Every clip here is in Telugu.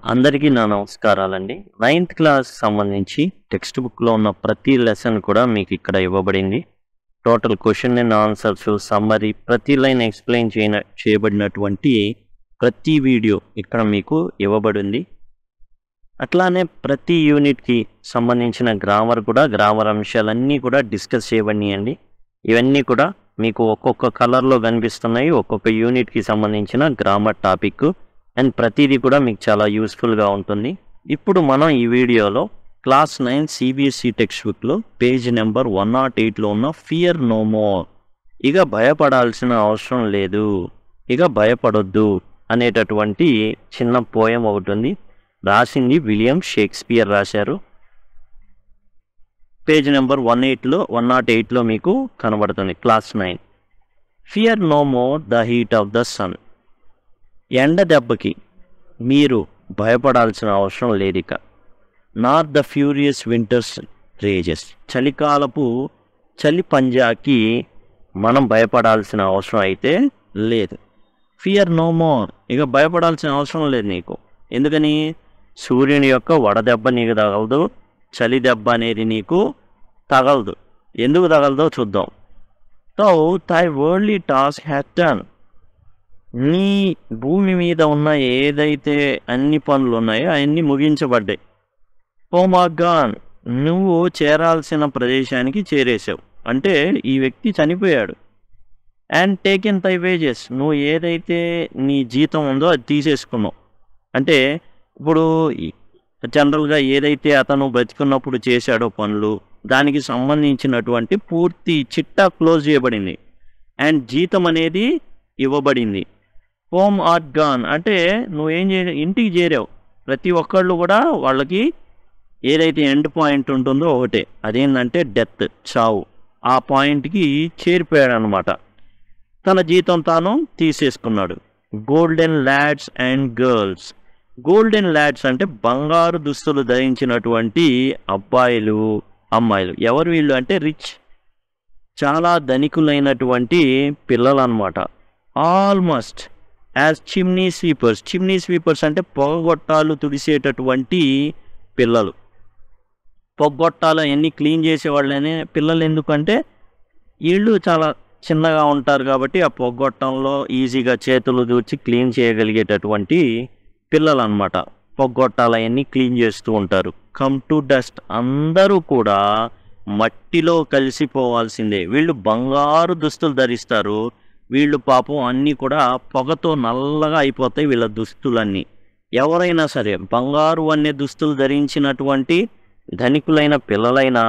అందరికీ నా నమస్కారాలండి. 9th క్లాస్ సంబంధించి టెక్స్ట్ బుక్‌లో ఉన్న ప్రతి లెసన్ కూడా మీకు ఇక్కడ ఇవ్వబడింది. Total question and answers, summary, ప్రతి లైన్ ఎక్స్‌ప్లెయిన్ చేయబడినటువంటి ప్రతి వీడియో ఇక్కడ మీకు ఇవ్వబడింది. అట్లానే ప్రతి యూనిట్‌కి సంబంధించిన గ్రామర్ అంశాలన్నీ కూడా డిస్కస్ చేయబడినాయండి. ఇవన్నీ కూడా మీకు ఒక్కొక్క కలర్‌లో కనిపిస్తున్నాయి. ఒక్కొక్క యూనిట్‌కి సంబంధించిన గ్రామర్ టాపిక్ అండ్ ప్రతిదీ కూడా మీకు చాలా యూస్ఫుల్గా ఉంటుంది. ఇప్పుడు మనం ఈ వీడియోలో క్లాస్ 9 CBSE టెక్స్ట్ బుక్లో పేజ్ నెంబర్ 108లో ఉన్న ఫియర్ నో మోర్, ఇక భయపడాల్సిన అవసరం లేదు, ఇక భయపడొద్దు అనేటటువంటి చిన్న పోయం ఒకటి ఉంది. రాసింది విలియం షేక్స్పియర్ రాశారు. పేజ్ నెంబర్ 108లో మీకు కనబడుతుంది. Class 9. Fear no more the heat of the sun. ఎండ దెబ్బకి మీరు భయపడాల్సిన అవసరం లేదు ఇక. Not the furious winter's rages. చలికాలపు చలి పంజాకి మనం భయపడాల్సిన అవసరం అయితే లేదు. ఫియర్ నో మోర్, ఇక భయపడాల్సిన అవసరం లేదు నీకు. ఎందుకని? సూర్యుని యొక్క వడదెబ్బ నీకు తగలదు, చలి దెబ్బ అనేది నీకు తగలదు. ఎందుకు తగలదో చూద్దాం. So thy worldly task has done. నీ భూమి మీద ఉన్న ఏదైతే అన్ని పనులు ఉన్నాయో అవన్నీ ముగించబడ్డాయి. ఓ మై గాడ్, నువ్వు చేరాల్సిన ప్రదేశానికి చేరేసావు. అంటే ఈ వ్యక్తి చనిపోయాడు. అండ్ టేకెన్ తై వేజెస్, నువ్వు ఏదైతే నీ జీతం ఉందో అది తీసేసుకున్నావు. అంటే ఇప్పుడు జనరల్గా ఏదైతే అతను బతికున్నప్పుడు చేశాడో పనులు, దానికి సంబంధించినటువంటి పూర్తి చిట్టా క్లోజ్ చేయబడింది అండ్ జీతం అనేది ఇవ్వబడింది. హోమ్ ఆర్ గాన్ అంటే నువ్వేం ఇంటికి చేరావు. ప్రతి ఒక్కళ్ళు కూడా వాళ్ళకి ఏదైతే ఎండ్ పాయింట్ ఉంటుందో ఒకటే, అదేంటంటే డెత్, చావు. ఆ పాయింట్కి చేరిపోయాడు అనమాట. తన జీతం తాను తీసేసుకున్నాడు. Golden lads and girls. Golden lads అంటే బంగారు దుస్తులు ధరించినటువంటి అబ్బాయిలు, అమ్మాయిలు. ఎవరు వీళ్ళు అంటే రిచ్, చాలా ధనికులైనటువంటి పిల్లలు అనమాట. Almost as chimney sweepers. Chimney sweepers అంటే పొగగొట్టాలు తుడిసేటటువంటి పిల్లలు. పొగగొట్టాలు అవన్నీ క్లీన్ చేసేవాళ్ళనే పిల్లలు. ఎందుకంటే వీళ్ళు చాలా చిన్నగా ఉంటారు కాబట్టి ఆ పొగగొట్టంలో ఈజీగా చేతులు దూర్చి క్లీన్ చేయగలిగేటటువంటి పిల్లలు అనమాట. పొగగొట్టాలు అవన్నీ క్లీన్ చేస్తూ ఉంటారు. కమ్ టు డస్ట్, అందరూ కూడా మట్టిలో కలిసిపోవాల్సిందే. వీళ్ళు బంగారు దుస్తులు ధరిస్తారు. వీళ్ళు పాపం అన్నీ కూడా పొగతో నల్లగా అయిపోతాయి వీళ్ళ దుస్తులన్నీ. ఎవరైనా సరే బంగారు అనే దుస్తులు ధరించినటువంటి ధనికులైన పిల్లలైనా,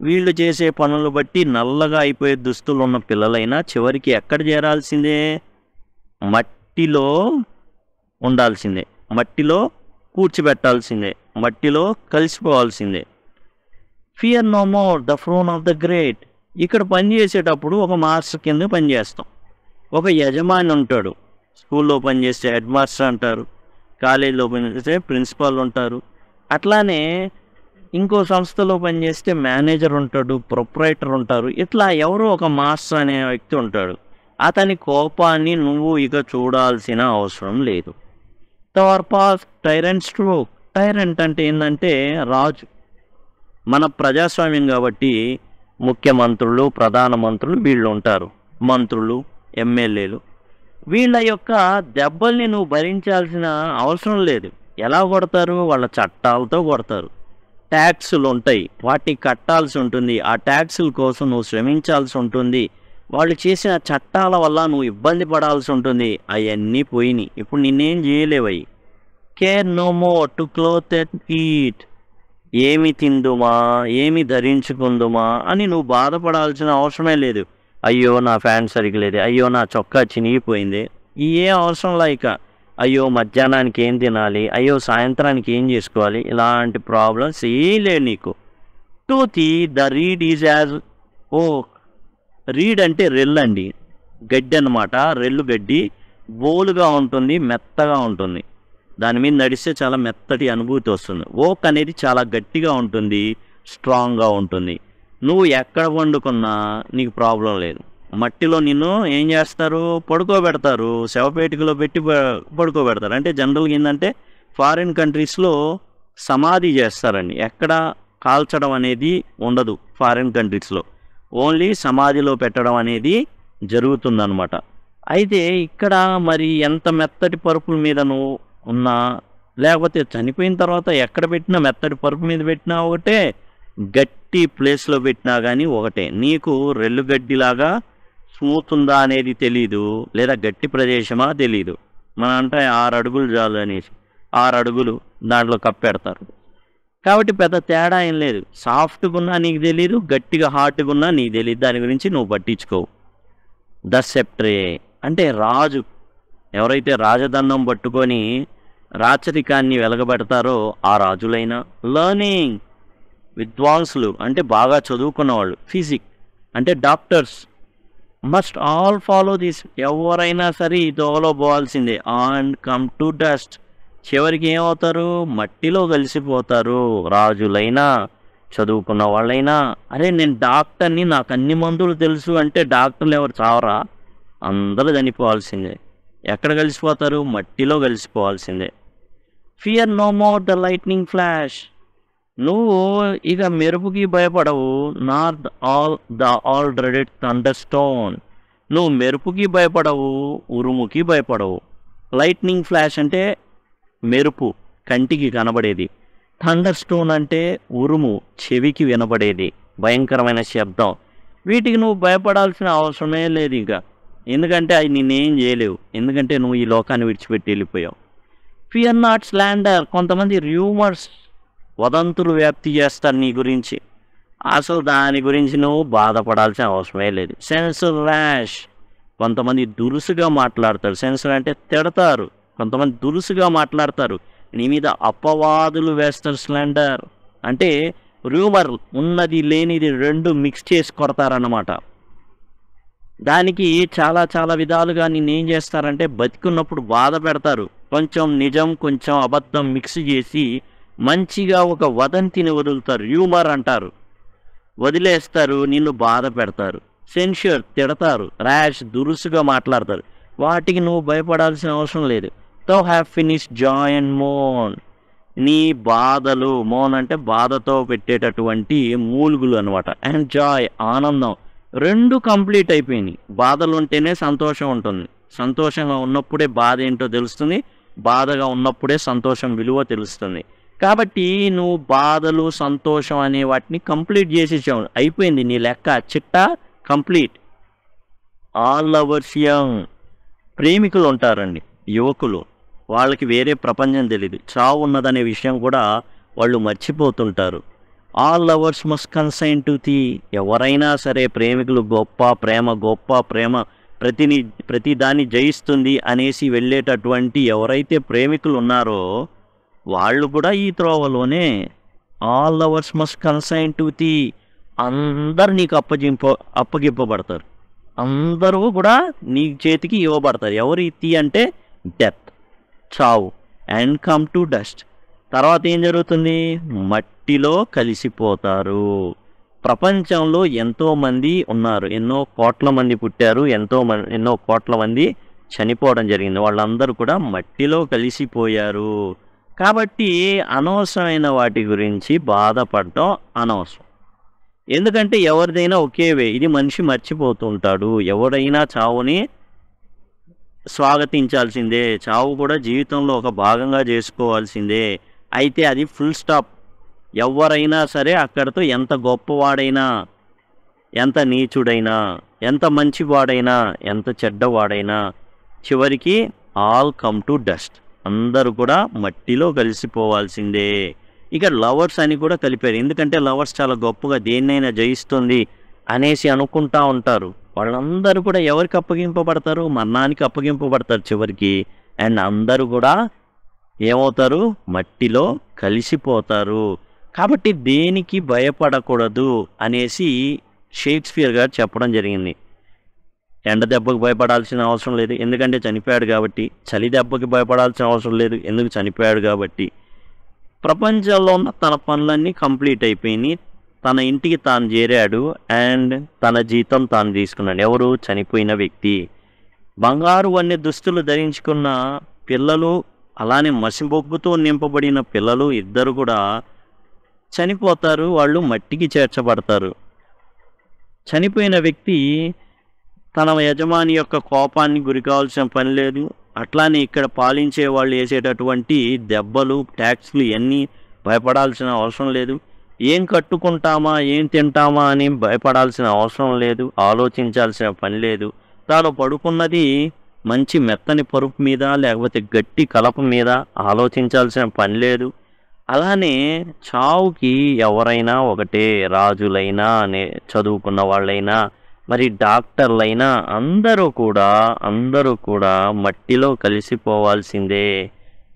వీళ్ళు చేసే పనులు బట్టి నల్లగా అయిపోయే దుస్తులు ఉన్న పిల్లలైనా చివరికి ఎక్కడ చేరాల్సిందే? మట్టిలో ఉండాల్సిందే, మట్టిలో కూర్చిపెట్టాల్సిందే, మట్టిలో కలిసిపోవాల్సిందే. Fear no more the frown of the great. ఇక్కడ పనిచేసేటప్పుడు ఒక మాస్టర్ కింద పనిచేస్తాం. ఒక యజమాని ఉంటాడు. స్కూల్లో పనిచేస్తే హెడ్ మాస్టర్ అంటారు, కాలేజీలో పనిచేస్తే ప్రిన్సిపాల్ ఉంటారు. అట్లానే ఇంకో సంస్థలో పనిచేస్తే మేనేజర్ ఉంటాడు, ప్రొప్రైటర్ ఉంటారు. ఇట్లా ఎవరో ఒక మాస్టర్ అనే వ్యక్తి ఉంటాడు. అతని కోపాన్ని నువ్వు ఇక చూడాల్సిన అవసరం లేదు. Pass tyrant stroke. టైరెంట్ అంటే ఏంటంటే రాజు. మన ప్రజాస్వామ్యం కాబట్టి ముఖ్యమంత్రులు, ప్రధానమంత్రులు వీళ్ళు ఉంటారు, మంత్రులు, ఎమ్మెల్యేలు. వీళ్ళ యొక్క దెబ్బల్ని నువ్వు భరించాల్సిన అవసరం లేదు. ఎలా కొడతారు? వాళ్ళ చట్టాలతో కొడతారు. ట్యాక్సులు ఉంటాయి, వాటిని కట్టాల్సి ఉంటుంది. ఆ ట్యాక్సుల కోసం నువ్వు శ్రమించాల్సి ఉంటుంది. వాళ్ళు చేసిన చట్టాల వల్ల నువ్వు ఇబ్బంది పడాల్సి ఉంటుంది. అవన్నీ పోయినాయి. ఇప్పుడు నిన్నేం చేయలేవయి. Care no more to clothe and eat. ఏమి తిందుమా, ఏమి ధరించుకుందుమా అని నువ్వు బాధపడాల్సిన అవసరమే లేదు. అయ్యో నా ప్యాంట్ సరిగ్గా లేదు, అయ్యో నా చొక్కా చినిగిపోయింది, ఏ అవసరం లేక, అయ్యో మధ్యాహ్నానికి ఏం తినాలి, అయ్యో సాయంత్రానికి ఏం చేసుకోవాలి, ఇలాంటి ప్రాబ్లమ్స్ ఏం లేవు నీకు. To thee the reed is as oak. Reed అంటే రెల్లు అండి, గడ్డి అన్నమాట. రెల్లు గడ్డి బోలుగా ఉంటుంది, మెత్తగా ఉంటుంది. దాని మీద నడిస్తే చాలా మెత్తటి అనుభూతి వస్తుంది. ఓక్ అనేది చాలా గట్టిగా ఉంటుంది, స్ట్రాంగ్గా ఉంటుంది. నువ్వు ఎక్కడ వండుకున్నా నీకు ప్రాబ్లం లేదు. మట్టిలో నిన్ను ఏం చేస్తారు? పడుకోబెడతారు, శవపేటికలో పెట్టి పడుకోబెడతారు. అంటే జనరల్గా ఏంటంటే ఫారిన్ కంట్రీస్లో సమాధి చేస్తారండి. ఎక్కడ కాల్చడం అనేది ఉండదు ఫారిన్ కంట్రీస్లో, ఓన్లీ సమాధిలో పెట్టడం అనేది జరుగుతుందన్నమాట. అయితే ఇక్కడ మరి ఎంత మెత్తటి పరుపుల మీద నువ్వు ఉన్నా, లేకపోతే చనిపోయిన తర్వాత ఎక్కడ పెట్టినా మెత్తటి పరుపు మీద పెట్టినా ఒకటే, గట్టి ప్లేస్లో పెట్టినా కానీ ఒకటే. నీకు రెల్లుగడ్డిలాగా స్మూత్ ఉందా అనేది తెలీదు, లేదా గట్టి ప్రదేశమా తెలీదు. మన అంటే 6 అడుగులు చాలు అనేసి 6 అడుగులు దాంట్లో కప్పెడతారు. కాబట్టి పెద్ద తేడా ఏం లేదు. సాఫ్ట్గా ఉన్నా నీకు తెలీదు, గట్టిగా హార్ట్గా ఉన్నా నీకు తెలియదు. దాని గురించి నువ్వు పట్టించుకోవు. ద సెప్ట్రే అంటే రాజు, ఎవరైతే రాజదండం పట్టుకొని రాచరికాన్ని వెలగబెడతారో ఆ రాజులైనా, లర్నింగ్ విద్వాంసులు అంటే బాగా చదువుకున్నవాళ్ళు, ఫిజిక్ అంటే doctors, must all follow this. ఎవరైనా సరే ఈ దోవలో పోవాల్సిందే. అండ్ కమ్ టు డస్ట్, చివరికి ఏమవుతారు? మట్టిలో కలిసిపోతారు. రాజులైనా చదువుకున్న వాళ్ళైనా, అరే నేను డాక్టర్ని, నాకు అన్ని మందులు తెలుసు అంటే డాక్టర్లు ఎవరు చావరా? అందరూ చనిపోవాల్సిందే. ఎక్కడ కలిసిపోతారు? మట్టిలో కలిసిపోవాల్సిందే. Fear no more the lightning flash. నువ్వు ఇక మెరుపుకి భయపడవు. Not all dreaded thunder stone. నువ్వు మెరుపుకి భయపడవు, ఉరుముకి భయపడవు. లైట్నింగ్ ఫ్లాష్ అంటే మెరుపు, కంటికి కనబడేది. థండర్ స్టోన్ అంటే ఉరుము, చెవికి వినబడేది, భయంకరమైన శబ్దం. వీటికి నువ్వు భయపడాల్సిన అవసరమే లేదు ఇక. ఎందుకంటే అవి నిన్నేం చేయలేవు, ఎందుకంటే నువ్వు ఈ లోకాన్ని విడిచిపెట్టి వెళ్ళిపోయావు. Fear not slander. కొంతమంది రూమర్స్, వదంతులు వ్యాప్తి చేస్తారు నీ గురించి. అసలు దాని గురించి నువ్వు బాధపడాల్సిన అవసరమే లేదు. Sensor rash. కొంతమంది దురుసుగా మాట్లాడతారు. సెన్సర్ అంటే తిడతారు. కొంతమంది దురుసుగా మాట్లాడతారు, నీ మీద అపవాదులు వేస్తారు. స్లాండర్ అంటే రూమర్, ఉన్నది లేనిది రెండు మిక్స్ చేసి కొడతారన్నమాట. దానికి చాలా చాలా విధాలుగా నిన్నేం చేస్తారంటే బతికున్నప్పుడు బాధ పెడతారు. కొంచెం నిజం కొంచెం అబద్ధం మిక్స్ చేసి మంచిగా ఒక వదంతిని వదులుతారు. హ్యూమర్ అంటారు. వదిలేస్తారు, నిన్ను బాధ పెడతారు. సెన్ష్యూర్ తిడతారు. ర్యాష్ దురుసుగా మాట్లాడతారు. వాటికి నువ్వు భయపడాల్సిన అవసరం లేదు. తో హ్యావ్ ఫినిష్ జాయ్ అండ్ మోన్. నీ బాధలు, మోన్ అంటే బాధతో పెట్టేటటువంటి మూలుగులు అనమాట. అండ్ జాయ్ ఆనందం, రెండు కంప్లీట్ అయిపోయినాయి. బాధలు ఉంటేనే సంతోషం ఉంటుంది. సంతోషంగా ఉన్నప్పుడే బాధ ఏంటో తెలుస్తుంది. బాధగా ఉన్నప్పుడే సంతోషం విలువ తెలుస్తుంది. కాబట్టి నువ్వు బాధలు సంతోషం అనే వాటిని కంప్లీట్ చేసేసావు. అయిపోయింది నీ లెక్క, చిట్టా కంప్లీట్. All lovers young. ప్రేమికులు ఉంటారండి, యువకులు. వాళ్ళకి వేరే ప్రపంచం తెలియదు. చావు ఉన్నదనే విషయం కూడా వాళ్ళు మర్చిపోతుంటారు. All lovers must consign to thee. ఎవరైనా సరే ప్రేమికులు గొప్ప ప్రేమ, గొప్ప ప్రేమ ప్రతిదాన్ని జయిస్తుంది అనేసి వెళ్ళేటటువంటి ఎవరైతే ప్రేమికులు ఉన్నారో వాళ్ళు కూడా ఈ త్రోవలోనే. All lovers must consign to thee. అందరు నీకు అప్పగింపబడతారు. అందరూ కూడా నీ చేతికి ఇవ్వబడతారు. ఎవరు తి అంటే డెత్, చావు. And come to dust. తర్వాత ఏం జరుగుతుంది? మట్టిలో కలిసిపోతారు. ప్రపంచంలో ఎంతోమంది ఉన్నారు, ఎన్నో కోట్ల మంది పుట్టారు, ఎన్నో కోట్ల మంది చనిపోవడం జరిగింది. వాళ్ళందరూ కూడా మట్టిలో కలిసిపోయారు. కాబట్టి అనవసరమైన వాటి గురించి బాధపడటం అనవసరం. ఎందుకంటే ఎవరిదైనా ఒకే వే. ఇది మనిషి మర్చిపోతుంటాడు. ఎవరైనా చావుని స్వాగతించాల్సిందే. చావు కూడా జీవితంలో ఒక భాగంగా చేసుకోవాల్సిందే. అయితే అది ఫుల్ స్టాప్. ఎవరైనా సరే అక్కడితో, ఎంత గొప్పవాడైనా, ఎంత నీచుడైనా, ఎంత మంచివాడైనా, ఎంత చెడ్డవాడైనా, చివరికి ఆల్ కమ్ టు డస్ట్. అందరూ కూడా మట్టిలో కలిసిపోవాల్సిందే. ఇక లవర్స్ అని కూడా కలిపారు. ఎందుకంటే లవర్స్ చాలా గొప్పగా దేన్నైనా జయిస్తుంది అనేసి అనుకుంటా ఉంటారు. వాళ్ళందరూ కూడా ఎవరికి అప్పగింపబడతారు? మరణానికి అప్పగింపబడతారు చివరికి. అండ్ అందరూ కూడా ఏమవుతారు? మట్టిలో కలిసిపోతారు. కాబట్టి దేనికి భయపడకూడదు అనేసి షేక్స్పియర్ గారు చెప్పడం జరిగింది. ఎండ దెబ్బకు భయపడాల్సిన అవసరం లేదు, ఎందుకంటే చనిపోయాడు కాబట్టి. చలి దెబ్బకి భయపడాల్సిన అవసరం లేదు, ఎందుకు చనిపోయాడు కాబట్టి. ప్రపంచంలో ఉన్న తన పనులన్నీ కంప్లీట్ అయిపోయినాయి. తన ఇంటికి తాను చేరాడు. అండ్ తన జీతం తాను తీసుకున్నాడు. ఎవరు? చనిపోయిన వ్యక్తి. బంగారు వన్నె దుస్తులు ధరించుకున్న పిల్లలు అలానే మసిబొగ్గుతో నింపబడిన పిల్లలు ఇద్దరు కూడా చనిపోతారు. వాళ్ళు మట్టికి చేర్చబడతారు. చనిపోయిన వ్యక్తి తన యజమాని యొక్క కోపాన్ని గురి కావాల్సిన పని లేదు. అట్లానే ఇక్కడ పాలించే వాళ్ళు వేసేటటువంటి దెబ్బలు, ట్యాక్స్లు ఇవన్నీ భయపడాల్సిన అవసరం లేదు. ఏం కట్టుకుంటామా, ఏం తింటామా అని భయపడాల్సిన అవసరం లేదు. ఆలోచించాల్సిన పని లేదు. తాను పడుకున్నది మంచి మెత్తని పరుపు మీద, లేకపోతే గట్టి కలప మీద. ఆలోచించాల్సిన పని లేదు. అలానే చావుకి ఎవరైనా ఒకటే, రాజులైనా, చదువుకున్న వాళ్ళైనా, మరి డాక్టర్లైనా అందరూ కూడా మట్టిలో కలిసిపోవాల్సిందే.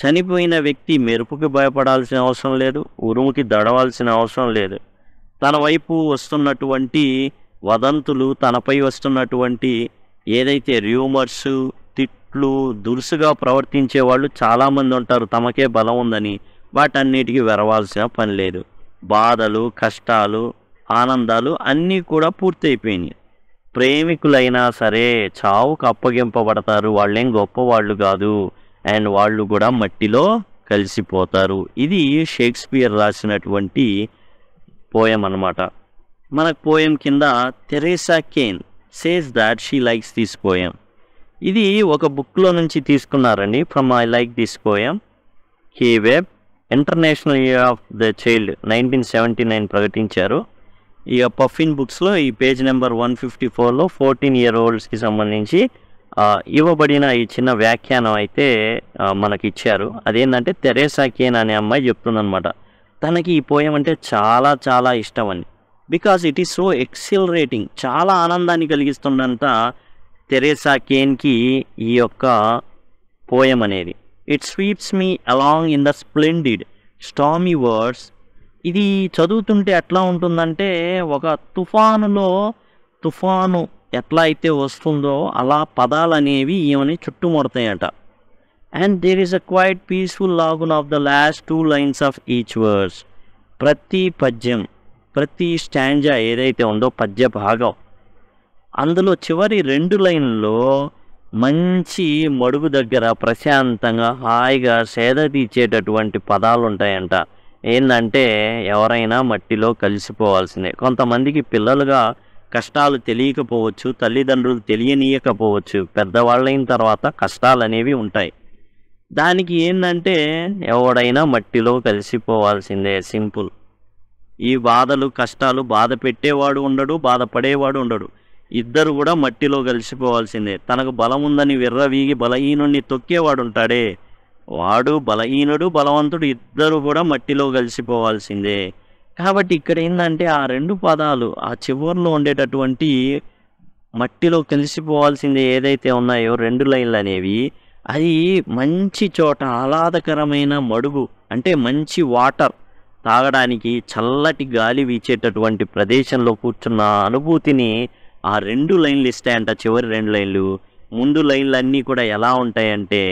చనిపోయిన వ్యక్తి మెరుపుకి భయపడాల్సిన అవసరం లేదు. ఉరుముకి దడవాల్సిన అవసరం లేదు. తన వైపు వస్తున్నటువంటి వదంతులు, తనపై వస్తున్నటువంటి ఏదైతే రూమర్స్, తిట్లు, దురుసుగా ప్రవర్తించే వాళ్ళు చాలామంది ఉంటారు. తమకే బలం ఉందని వాటన్నిటికీ వెరవాల్సిన పని లేదు. బాధలు, కష్టాలు, ఆనందాలు అన్నీ కూడా పూర్తయిపోయినాయి. ప్రేమికులైనా సరే చావుకు అప్పగింపబడతారు. వాళ్ళేం గొప్పవాళ్ళు కాదు. అండ్ వాళ్ళు కూడా మట్టిలో కలిసిపోతారు. ఇది షేక్స్పియర్ రాసినటువంటి పోయం అన్నమాట. మనకు పోయం కింద Teresa Kane says that she likes this poem. ఇది ఒక బుక్లో నుంచి తీసుకున్నారండి. From I like this poem. హే వెబ్ international year of the child 1979 ప్రకటించారు. ఇక పఫిన్ బుక్స్లో ఈ పేజ్ నెంబర్ 154లో 14 year oldsకి సంబంధించి ఇవ్వబడిన ఈ చిన్న వ్యాఖ్యానం అయితే మనకి ఇచ్చారు. అదేంటంటే తెరేసా కేన్ అనే అమ్మాయి చెప్తుందనమాట. తనకి ఈ పోయం అంటే చాలా చాలా ఇష్టం అని. Because it is so exhilarating. చాలా ఆనందాన్ని కలిగిస్తుందంట తెరేసా కేన్కి ఈ యొక్క పోయం అనేది. It sweeps me along in the splendid stormy words. ఇది చదువుతుంటే ఎట్లా ఉంటుందంటే ఒక తుఫాను ఎట్లా అయితే వస్తుందో అలా పదాలు అనేవి ఈమెని చుట్టుముడతాయట. And there is a quiet peaceful lagoon of the last 2 lines of each words. ప్రతి పద్యం, ప్రతి స్టాంజా ఏదైతే ఉందో పద్య భాగం, అందులో చివరి 2 లైన్లో మంచి మడుగు దగ్గర ప్రశాంతంగా హాయిగా సేద తీర్చేటటువంటి పదాలు ఉంటాయంట. ఏంటంటే ఎవరైనా మట్టిలో కలిసిపోవాల్సిందే. కొంతమందికి పిల్లలుగా కష్టాలు తెలియకపోవచ్చు, తల్లిదండ్రులు తెలియనీయకపోవచ్చు. పెద్దవాళ్ళైన తర్వాత కష్టాలు అనేవి ఉంటాయి. దానికి ఏంటంటే ఎవడైనా మట్టిలో కలిసిపోవాల్సిందే. సింపుల్. ఈ బాధలు, కష్టాలు బాధ పెట్టేవాడు ఉండడు, బాధపడేవాడు ఉండడు. ఇద్దరు కూడా మట్టిలో కలిసిపోవాల్సిందే. తనకు బలం ఉందని విర్రవీగి బలహీనుడిని తొక్కేవాడు ఉంటాడే, వాడు బలహీనుడు, బలవంతుడు ఇద్దరు కూడా మట్టిలో కలిసిపోవాల్సిందే. కాబట్టి ఇక్కడ ఏంటంటే ఆ 2 పదాలు ఆ చివరిలో ఉండేటటువంటి మట్టిలో కలిసిపోవాల్సిందే ఏదైతే ఉన్నాయో 2 లైన్లు అనేవి, అది మంచి చోట ఆహ్లాదకరమైన మడుగు, అంటే మంచి వాటర్ తాగడానికి చల్లటి గాలి వీచేటటువంటి ప్రదేశంలో కూర్చున్న అనుభూతిని ఆ 2 లైన్లు ఇస్తాయంట. చివరి 2 లైన్లు. ముందు లైన్లన్నీ కూడా ఎలా ఉంటాయంటే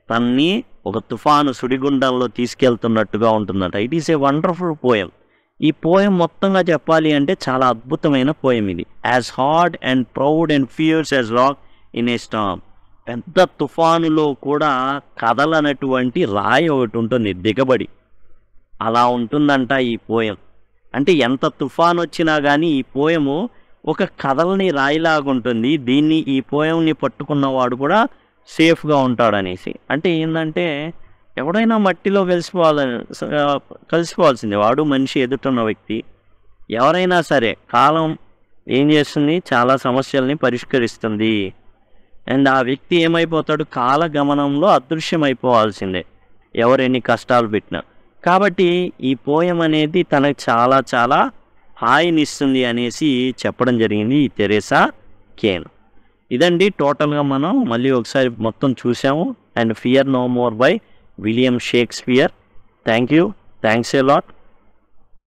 తన్ని ఒక తుఫాను సుడిగుండంలో తీసుకెళ్తున్నట్టుగా ఉంటుందట. It is a wonderful poem. ఈ పోయం మొత్తంగా చెప్పాలి అంటే చాలా అద్భుతమైన పోయం ఇది. As hard and proud and fears as rock in a storm. పెద్ద తుఫానులో కూడా కదలనటువంటి రాయి ఒకటి ఉంటుంది దిగబడి. అలా ఉంటుందంట ఈ పోయం. అంటే ఎంత తుఫాను వచ్చినా కానీ ఈ పోయము ఒక కదలని రాయిలాగుంటుంది. ఈ పోయంని పట్టుకున్నవాడు కూడా సేఫ్గా ఉంటాడనేసి. అంటే ఏంటంటే ఎవడైనా మట్టిలో కలిసిపోవాల్సిందే. వాడు మనిషి, ఎదుటిన్న వ్యక్తి ఎవరైనా సరే. కాలం ఏం చేస్తుంది, చాలా సమస్యల్ని పరిష్కరిస్తుంది. అండ్ ఆ వ్యక్తి ఏమైపోతాడు, కాలగమనంలో అదృశ్యమైపోవాల్సిందే ఎవరెన్ని కష్టాలు పెట్టినా. కాబట్టి ఈ పోయం అనేది తనకు చాలా చాలా హాయినిస్తుంది అనేసి చెప్పడం జరిగింది ఈ తెరేసా కేన్. ఇదండి టోటల్గా మనం మళ్ళీ ఒకసారి మొత్తం చూసాము. And fear no more by William Shakespeare. Thank you. Thanks a lot.